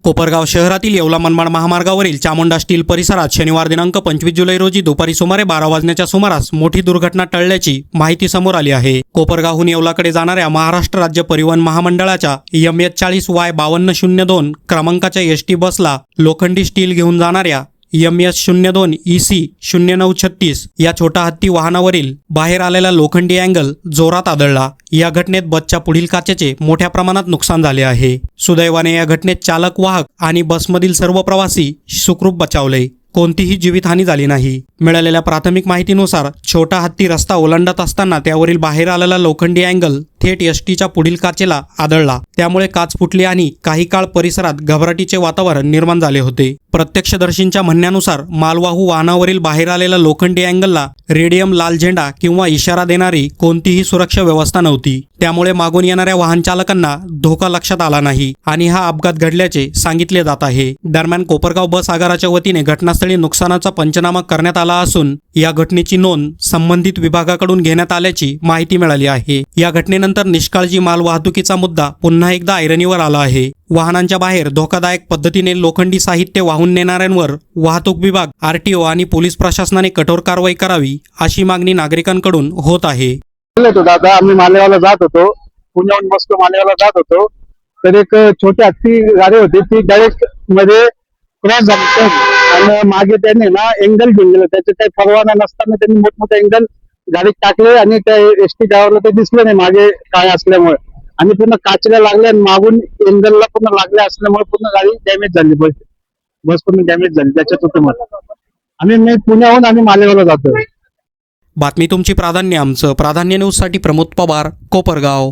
कोपरगाव शहरातील येवला मनमाड महामार्गावरील चामुंडा स्टील परिसरात शनिवार दिनांक 25 जुलै रोजी दुपारी सुमारे 12 वाजण्याच्या सुमारास मोठी दुर्घटना टळल्याची माहिती समोर आली आहे। कोपरगावहून येवलाकडे जाणाऱ्या महाराष्ट्र राज्य परिवहन महामंडळाच्या MS40Y5202 क्रमांकाच्या एसटी बसला लोखंडी स्टील घेऊन जाणाऱ्या MS02EC0936 या छोटा हत्ती वाहनावरील बाहेर आलेला लोखंडी अँगल जोरात आदळला। या घटनेत बसच्या पुढील काचेचे मोठ्या प्रमाणात नुकसान झाले आहे। सुदैवाने या घटनेत चालक, वाहक आणि बसमधील सर्व प्रवासी सुखरूप बचावले। कोणतीही जीवितहानी झाली नाही। मिळालेल्या प्राथमिक माहितीनुसार छोटा हत्ती रस्ता ओलांडत असताना त्यावरील बाहेर आलेला लोखंडी अँगल थेट एसटीच्या पुढील काचेला आदळला। त्यामुळे काच फुटली आणि काही काळ परिसरात घबराटीचे वातावरण निर्माण झाले होते। प्रत्यक्षदर्शींच्या म्हणण्यानुसार मालवाहू वाहनावरील बाहेर आलेला लोखंडी अँगलला रेडियम लाल झेंडा किंवा इशारा देणारी कोणतीही सुरक्षा व्यवस्था नव्हती। त्यामुळे मागून येणाऱ्या वाहन चालकांना धोका लक्षात आला नाही आणि हा अपघात घडल्याचे सांगितले जात आहे। दरम्यान कोपरगाव बस आगाराच्या वतीने घटनास्थळी नुकसानाचा पंचनामा करण्यात आला असून या घटनेची नोंद संबंधित विभागाकडून घेण्यात आल्याची माहिती मिळाली आहे। या घटनेनंतर निष्काळजी माल वाहतुकीचा मुद्दा पुन्हा एकदा ऐरणीवर आला आहे। वाहनांच्या बाहेर धोकादायक पद्धतीने लोखंडी साहित्य वाहून नेणाऱ्यांवर वाहतूक विभाग, RTO आणि पोलीस प्रशासनाने कठोर कारवाई करावी अशी मागणी नागरिकांकडून होत आहे। दादा आम्ही मालेगावला जात होतो, पुण्याहून बसलो मालेगावला जात होतो, तर एक छोटी हत्ती गाडी होती, ती डायरेक्ट मध्ये क्रॉस झाली आणि मागे त्याने ना एंगल घेऊन गेलं। त्याचे काही परवाना नसताना त्यांनी मोठमोठे एंगल गाडीत टाकले आणि त्या एसटी ड्रायव्हरला ते दिसलं नाही मागे काय असल्यामुळे, आणि पूर्ण काचेला लागले आणि मागून एंगलला पूर्ण लागले असल्यामुळे पूर्ण गाडी डॅमेज झाली। बस पूर्ण डॅमेज झाली त्याच्यात होतं। मी पुण्याहून आम्ही मालेगावला जातोय। बातमी तुमची, प्राधान्य आमचं। प्राधान्य न्यूजसाठी प्रमोद पवार, कोपरगाव।